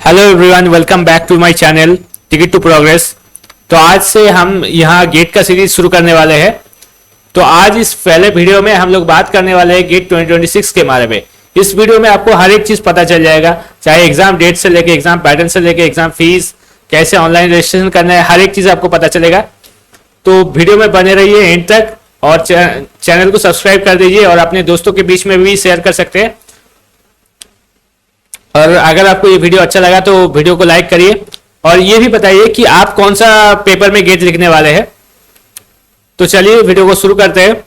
Hello everyone, welcome back to my channel ticket to progress. तो आज से हम यहाँ गेट का सीरीज शुरू करने वाले हैं। तो आज इस पहले वीडियो में हम लोग बात करने वाले हैं गेट 2026 के बारे में। इस वीडियो में आपको हर एक चीज पता चल जाएगा, चाहे एग्जाम डेट से लेके एग्जाम पैटर्न से लेके एग्जाम फीस, कैसे ऑनलाइन रजिस्ट्रेशन करना है, हर एक चीज आपको पता चलेगा। तो वीडियो में बने रहिए एंड तक और चैनल को सब्सक्राइब कर दीजिए और अपने दोस्तों के बीच में भी शेयर कर सकते हैं। और अगर आपको ये वीडियो अच्छा लगा तो वीडियो को लाइक करिए और ये भी बताइए कि आप कौन सा पेपर में गेट लिखने वाले हैं। तो चलिए वीडियो को शुरू करते हैं।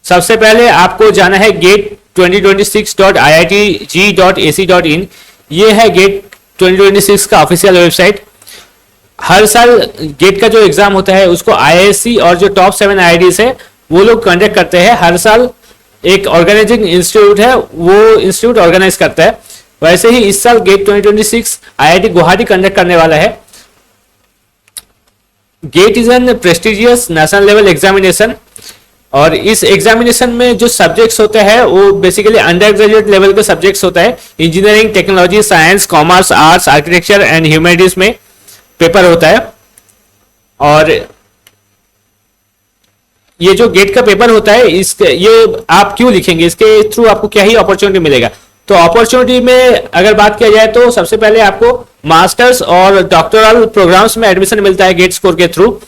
सबसे पहले आपको जाना है gate2026.iitg.ac.in। ये है गेट 2026 का ऑफिशियल वेबसाइट। हर साल गेट का जो एग्जाम होता है उसको IISc और जो टॉप 7 IITs है वो लोग कंडक्ट करते हैं। हर साल एक ऑर्गेनाइजिंग इंस्टीट्यूट है, वो इंस्टीट्यूट ऑर्गेनाइज करता है। वैसे ही इस साल गेट 2026 IIT गुवाहाटी कंडक्ट करने वाला है। GATE is an prestigious national level examination और इस एग्जामिनेशन में जो सब्जेक्ट्स होते हैं वो बेसिकली अंडर ग्रेजुएट लेवल के सब्जेक्ट्स होता है। Engineering, technology, science, commerce, arts, architecture and humanities में पेपर होता है। और ये जो गेट का पेपर होता है ये आप क्यों लिखेंगे, इसके थ्रू आपको क्या ही अपॉर्चुनिटी मिलेगा। तो अपॉर्चुनिटी में अगर बात किया जाए तो सबसे पहले आपको मास्टर्स और डॉक्टोरल प्रोग्राम्स में एडमिशन मिलता है गेट स्कोर के थ्रू।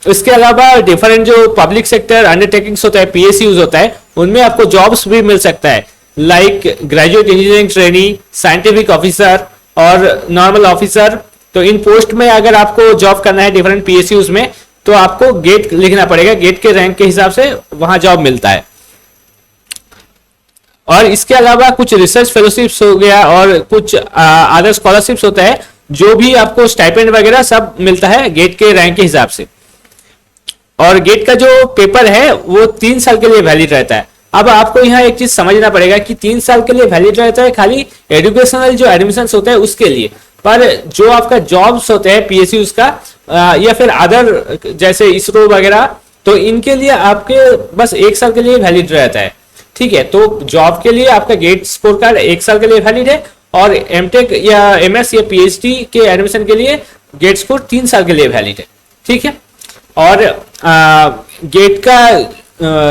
इसके अलावा डिफरेंट जो पब्लिक सेक्टर अंडरटेकिंग्स होता है, PSUs होता है, उनमें आपको जॉब्स भी मिल सकता है, like graduate engineering trainee, scientific officer और नॉर्मल ऑफिसर। तो इन पोस्ट में अगर आपको जॉब करना है डिफरेंट PSUs में तो आपको गेट लिखना पड़ेगा। गेट के रैंक के हिसाब से वहां जॉब मिलता है। और इसके अलावा कुछ रिसर्च फेलोशिप्स हो गया और कुछ अदर स्कॉलरशिप्स होता है, जो भी आपको स्टाइपेंड वगैरह सब मिलता है गेट के रैंक के हिसाब से। और गेट का जो पेपर है वो 3 साल के लिए वैलिड रहता है। अब आपको यहाँ एक चीज समझना पड़ेगा कि 3 साल के लिए वैलिड रहता है खाली एजुकेशनल जो एडमिशंस होते हैं उसके लिए, पर जो आपका जॉब्स होते हैं PSUs का या फिर अदर जैसे इसरो वगैरह, तो इनके लिए आपके बस 1 साल के लिए वैलिड रहता है। ठीक है, तो जॉब के लिए आपका गेट स्कोर कार्ड 1 साल के लिए वैलिड है और एमटेक या MS या PhD के एडमिशन के लिए गेट स्कोर 3 साल के लिए वैलिड है। ठीक है, और गेट का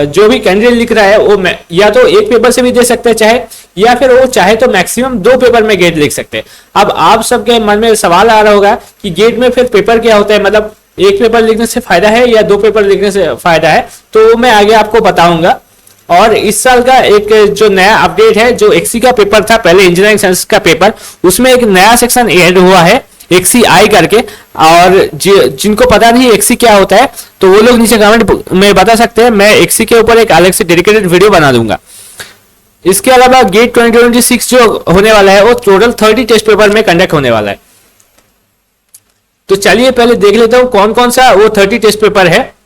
जो भी कैंडिडेट लिख रहा है वो या तो एक पेपर से भी दे सकते हैं चाहे, या फिर वो चाहे तो मैक्सिमम 2 पेपर में गेट लिख सकते हैं। अब आप सबके मन में सवाल आ रहा होगा कि गेट में फिर पेपर क्या होता है, मतलब एक पेपर लिखने से फायदा है या 2 पेपर लिखने से फायदा है, तो मैं आगे आपको बताऊंगा। और इस साल का एक जो नया अपडेट है, जो XC का पेपर था पहले इंजीनियरिंग साइंस का पेपर, उसमें एक नया सेक्शन ऐड हुआ है XCI करके। और जिनको पता नहीं XC क्या होता है तो वो लोग नीचे कमेंट में बता सकते हैं, मैं XC के ऊपर एक अलग से डेडिकेटेड वीडियो बना दूंगा। इसके अलावा गेट 2026 जो होने वाला है वो टोटल 30 टेस्ट पेपर में कंडक्ट होने वाला है। तो चलिए पहले देख लेता हूं कौन कौन सा वो 30 टेस्ट पेपर है।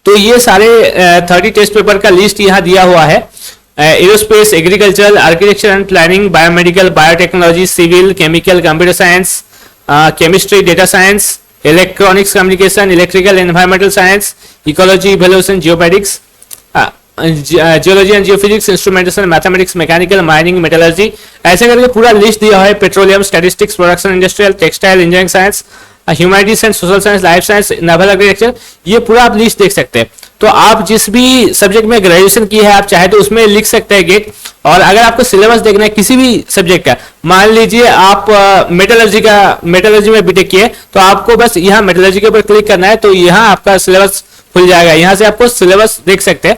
तो ये सारे 30 टेस्ट पेपर का लिस्ट यहाँ दिया हुआ है। Aerospace, agriculture, architecture and planning, biomedical, biotechnology, civil, chemical, computer science, chemistry, data science, electronics communication, electrical, environmental science, ecology, evolution, geomatics, geology and geophysics, instrumentation, mathematics, mechanical, mining, metallurgy, ऐसे करके पूरा list दिया है। Petroleum, statistics, production, industrial, textile, engineering science, humanities and social science, life science, naval architecture, ये पूरा आप list देख सकते हैं। तो आप जिस भी सब्जेक्ट में ग्रेजुएशन की है आप चाहे तो उसमें लिख सकते हैं गेट। और अगर आपको सिलेबस देखना है किसी भी सब्जेक्ट का, मान लीजिए आप मेटलर्जी में बीटेक किए, तो आपको बस यहाँ मेटलर्जी के ऊपर क्लिक करना है, तो यहाँ आपका सिलेबस खुल जाएगा। यहाँ से आपको सिलेबस देख सकते हैं।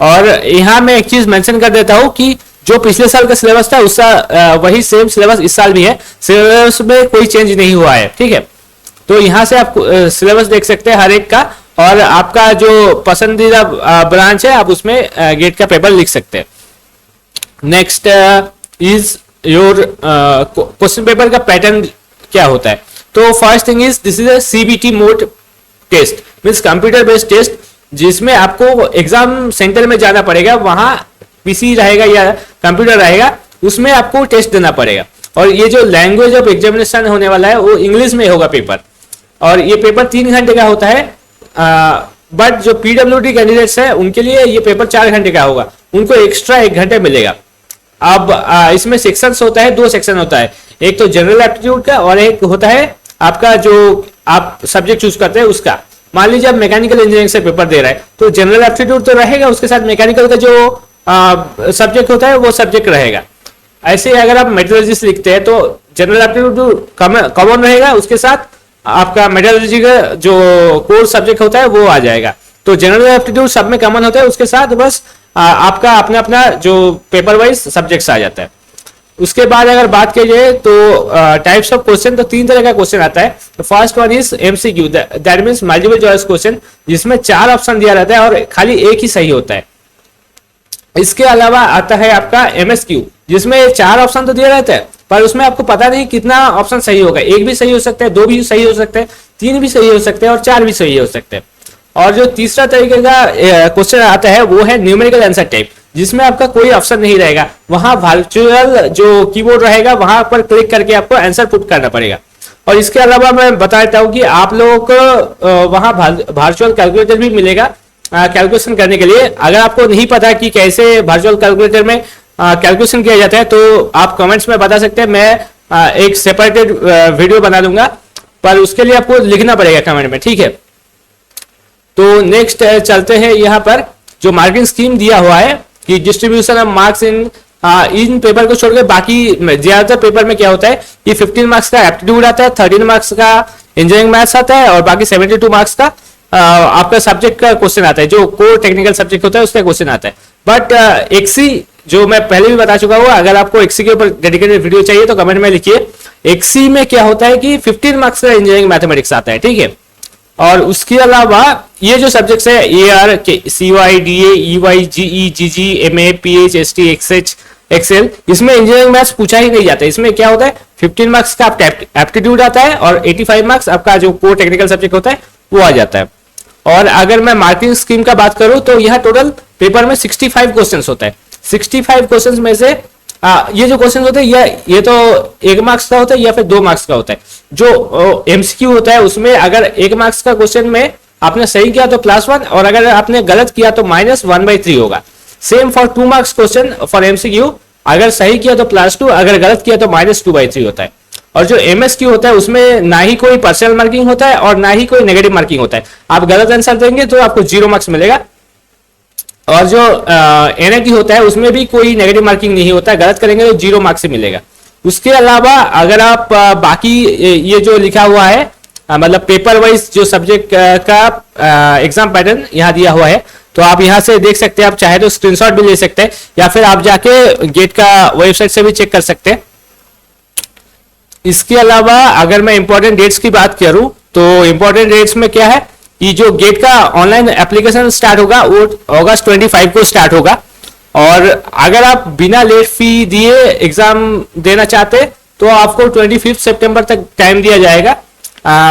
और यहाँ मैं एक चीज मेंशन कर देता हूँ कि जो पिछले साल का सिलेबस था उसका वही सेम सिलेबस इस साल भी है, सिलेबस में कोई चेंज नहीं हुआ है। ठीक है, तो यहाँ से आप सिलेबस देख सकते हैं हर एक का, और आपका जो पसंदीदा ब्रांच है आप उसमें गेट का पेपर लिख सकते हैं। Next is your question paper का पैटर्न क्या होता है। तो first thing is this is a CBT mode test, means computer based test, जिसमें आपको एग्जाम सेंटर में जाना पड़ेगा, वहां PC रहेगा या कंप्यूटर रहेगा, उसमें आपको टेस्ट देना पड़ेगा। और ये जो लैंग्वेज ऑफ एग्जामिनेशन होने वाला है वो इंग्लिश में होगा पेपर, और ये पेपर 3 घंटे का होता है। बट जो PWD कैंडिडेट्स है उनके लिए ये पेपर 4 घंटे का होगा, उनको एक्स्ट्रा 1 घंटे मिलेगा। अब इसमें सेक्शंस होता है, 2 सेक्शन होता है, एक तो जनरल एप्टीट्यूड का और एक होता है आपका जो आप सब्जेक्ट चूज करते हैं उसका। मान लीजिए आप मैकेनिकल इंजीनियरिंग से पेपर दे रहे हैं तो जनरल एप्टीट्यूड तो रहेगा, उसके साथ मैकेनिकल का जो सब्जेक्ट होता है वो सब्जेक्ट रहेगा। ऐसे अगर आप मेट्रोलॉजिस्ट लिखते हैं तो जनरल एप्टीट्यूड कॉमन रहेगा, उसके साथ आपका मेट्रोलॉजी का जो कोर सब्जेक्ट होता है वो आ जाएगा। तो जनरल एप्टीट्यूड सब में कॉमन होता है, उसके साथ बस आपका अपना अपना जो पेपर वाइज सब्जेक्ट्स आ जाता है। उसके बाद अगर बात की जाए तो टाइप्स ऑफ क्वेश्चन, तो 3 तरह का क्वेश्चन आता है। First one is MCQ, that means multiple choice question, जिसमें 4 ऑप्शन दिया रहता है और खाली एक ही सही होता है। इसके अलावा आता है आपका एमएसक्यू, जिसमें 4 ऑप्शन तो दिया रहता है पर उसमें आपको पता नहीं कितना ऑप्शन सही होगा, 1 भी सही हो सकता है, 2 भी सही हो सकते हैं, 3 भी सही हो सकते हैं और 4 भी सही हो सकते हैं। और जो तीसरा तरीके का क्वेश्चन आता है वो है न्यूमेरिकल आंसर टाइप, जिसमें आपका कोई ऑप्शन नहीं रहेगा, वहां वर्चुअल जो कीबोर्ड रहेगा वहां पर क्लिक करके आपको आंसर पुट करना पड़ेगा। और इसके अलावा मैं बता देता हूं कि आप लोगों को वहां वर्चुअल कैलकुलेटर भी मिलेगा कैलकुलेशन करने के लिए। अगर आपको नहीं पता कि कैसे वर्चुअल कैलकुलेटर में कैलकुलेशन किया जाता है तो आप कमेंट्स में बता सकते हैं, मैं एक सेपरेटेड वीडियो बना दूंगा, पर उसके लिए आपको लिखना पड़ेगा कमेंट में, ठीक है। तो नेक्स्ट चलते हैं, यहाँ पर जो मार्किंग स्कीम दिया हुआ है कि distribution of marks in paper को छोड़कर बाकी ज्यादातर पेपर में क्या होता है कि 15 मार्क्स का एप्टीट्यूड आता है, 13 मार्क्स का इंजीनियरिंग मैथ्स आता है और बाकी 72 मार्क्स का आपका सब्जेक्ट का क्वेश्चन आता है, जो कोर टेक्निकल सब्जेक्ट होता है उसका क्वेश्चन आता है। बट एक्सी जो मैं पहले भी बता चुका हूँ, अगर आपको एक्सी के ऊपर डेडिकेटेड वीडियो चाहिए तो कमेंट में लिखिए। एक्सी में क्या होता है कि 15 मार्क्स का इंजीनियरिंग मैथमेटिक्स आता है, ठीक है। और उसके अलावा ये जो सब्जेक्ट्स है AR, CY, DA, EY, GE, GG, MA, PH, ST, XH, XL, इसमें इंजीनियरिंग मैथ्स पूछा ही नहीं जाता है। इसमें क्या होता है 15 मार्क्स का आपका एप्टीट्यूड आता है और 85 मार्क्स आपका जो कोर टेक्निकल सब्जेक्ट होता है वो आ जाता है। और अगर मैं मार्किंग स्कीम का बात करूं तो यहाँ टोटल पेपर में 65 क्वेश्चंस होता है। 65 क्वेश्चंस में से ये जो क्वेश्चन होते हैं ये तो 1 मार्क्स का होता है या फिर 2 मार्क्स का होता है। जो एमसीक्यू होता है उसमें अगर 1 मार्क्स का क्वेश्चन में आपने सही किया तो +1 और अगर आपने गलत किया तो -1/3 होगा। Same for 2 marks question for MCQ, अगर सही किया तो +2, अगर गलत किया तो -2/3 होता है। और जो एमएसक्यू होता है उसमें ना ही कोई पर्सनल मार्किंग होता है और ना ही कोई नेगेटिव मार्किंग होता है। आप गलत आंसर देंगे तो आपको 0 मार्क्स मिलेगा। और जो एनएटी होता है उसमें भी कोई नेगेटिव मार्किंग नहीं होता है, गलत करेंगे तो 0 मार्क्स से मिलेगा। उसके अलावा अगर आप बाकी ये जो लिखा हुआ है मतलब पेपर वाइज जो सब्जेक्ट का एग्जाम पैटर्न यहाँ दिया हुआ है तो आप यहाँ से देख सकते हैं। आप चाहे तो स्क्रीनशॉट भी ले सकते हैं या फिर आप जाके गेट का वेबसाइट से भी चेक कर सकते हैं। इसके अलावा अगर मैं इंपॉर्टेंट डेट्स की बात करूं तो इंपॉर्टेंट डेट्स में क्या है कि जो गेट का ऑनलाइन एप्लीकेशन स्टार्ट होगा वो अगस्त 25 को स्टार्ट होगा। और अगर आप बिना लेट फी दिए एग्जाम देना चाहते तो आपको 25 सितंबर तक टाइम दिया जाएगा।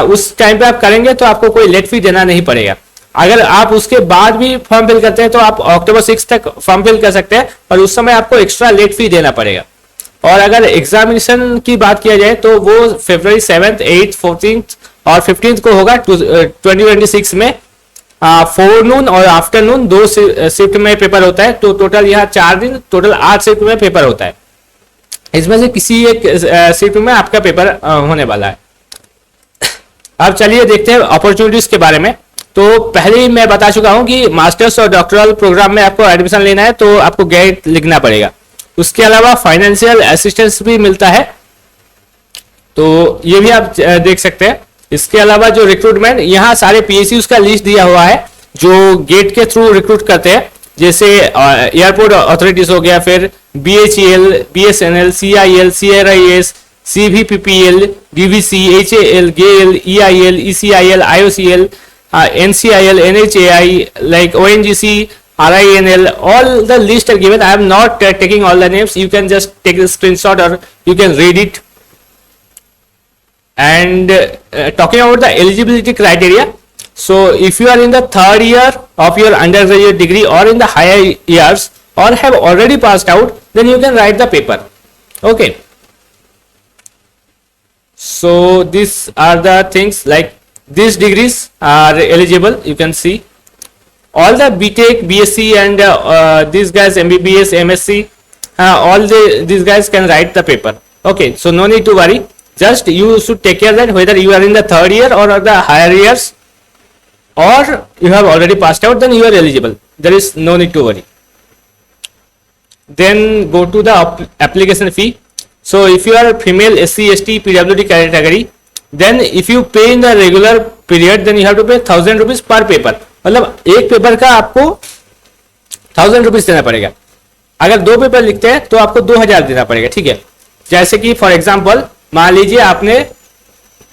उस टाइम पे आप करेंगे तो आपको कोई लेट फी देना नहीं पड़ेगा। अगर आप उसके बाद भी फॉर्म फिल करते हैं तो आप अक्टूबर 6 तक फॉर्म फिल कर सकते हैं, पर उस समय आपको एक्स्ट्रा लेट फी देना पड़ेगा। और अगर एग्जामिनेशन की बात किया जाए तो वो फरवरी 7, 8, 14 और 15 को होगा 2026 में। फोरनून और आफ्टरनून 2 शिफ्ट में पेपर होता है, तो टोटल यहाँ 4 दिन, टोटल 8 शिफ्ट में पेपर होता है। इसमें से किसी एक शिफ्ट में आपका पेपर होने वाला है। अब चलिए देखते हैं अपॉर्चुनिटीज के बारे में। तो पहले ही मैं बता चुका हूं कि मास्टर्स और डॉक्टरल प्रोग्राम में आपको एडमिशन लेना है तो आपको गेट लिखना पड़ेगा। उसके अलावा फाइनेंशियल असिस्टेंस भी मिलता है, तो ये भी आप देख सकते हैं। इसके अलावा जो रिक्रूटमेंट, यहाँ सारे पीएसयूज का लिस्ट दिया हुआ है जो गेट के थ्रू रिक्रूट करते हैं, जैसे एयरपोर्ट अथॉरिटीज हो गया, फिर BHEL, BSNL, CIL, CRIS, CVPPL, DVC, HAL, GAL, EIL, ECIL, IOCL, NCIL, NHAI, like ONGC, RINL, all the list are given. I am not taking all the names. You can just take a screenshot or you can read it. And talking about the eligibility criteria, so if you are in the 3rd year of your undergraduate degree or in the higher years or have already passed out, then you can write the paper. Okay. So these are the things, like these degrees are eligible. You can see all the BTech, BSc and these guys MBBS, MSc, all these guys can write the paper. Okay, so no need to worry. Just you should take care that whether you are in the third year or the higher years, or you have already passed out, then you are eligible. There is no need to worry. Then go to the application fee. So if you are female, SC, ST, PWD category, then if you pay in the regular period, then you have to pay 1000 rupees per paper. मतलब एक paper का आपको 1000 rupees देना पड़ेगा. अगर 2 paper लिखते हैं तो आपको 2000 देना पड़ेगा. ठीक है, जैसे कि फॉर एग्जांपल मान लीजिए आपने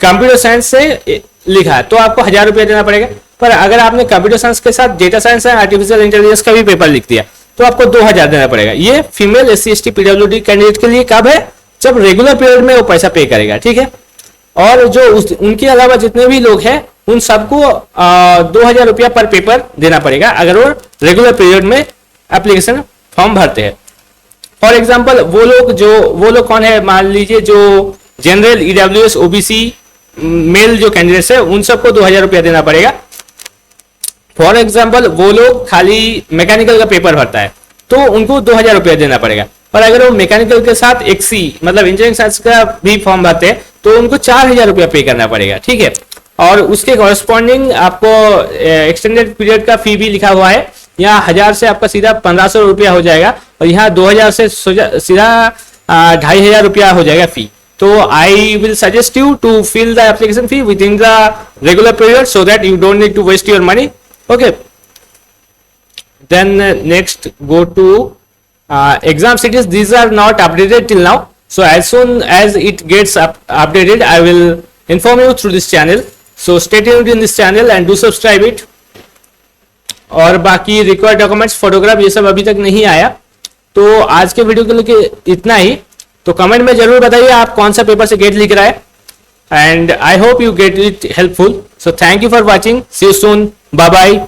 कंप्यूटर साइंस से लिखा तो आपको 1000 रुपया देना पड़ेगा. पर अगर आपने कंप्यूटर साइंस के साथ data science and artificial intelligence का भी पेपर लिख दिया तो आपको 2000 देना पड़ेगा. ये female, SC, ST, PWD candidate के लिए कब है? जब रेगुलर पीरियड में वो पैसा पे करेगा. ठीक है, और जो उनके अलावा जितने भी लोग हैं उन सबको 2000 रुपया पर पेपर देना पड़ेगा अगर वो रेगुलर पीरियड में एप्लीकेशन फॉर्म भरते हैं. फॉर एग्जांपल वो लोग कौन है? मान लीजिए जो जनरल, EWS, OBC मेल जो कैंडिडेट्स है उन सबको 2000 रुपया देना पड़ेगा. फॉर एग्जांपल वो लोग खाली मैकेनिकल का पेपर भरता है तो उनको 2000 रुपया देना पड़ेगा. पर अगर वो मैकेनिकल के साथ XC मतलब इंजीनियरिंग साइंस का भी फॉर्म भरते हैं तो उनको 4000 रुपया पे करना पड़ेगा. ठीक है, और उसके कॉरेस्पॉन्डिंग आपको एक्सटेंडेड पीरियड का फी भी लिखा हुआ है. यहाँ 1000 से आपका सीधा 1500 रुपया हो जाएगा और यहाँ 2000 से सीधा 2500 रुपया हो जाएगा फी. तो I will suggest you to fill the application fee within the regular period so that you don't need to waste your money. Okay, then next go to exam cities. These are not updated till now, so as soon as it gets updated I will inform you through this channel, so stay tuned in this channel and do subscribe it. और बाकी required documents, photograph ये सब अभी तक नहीं आया. तो आज के वीडियो के लिए इतना ही. तो कमेंट में जरूर बताइए आप कौन सा पेपर से गेट लिख रहा है, and I hope you get it helpful. So thank you for watching. See you soon. Bye bye.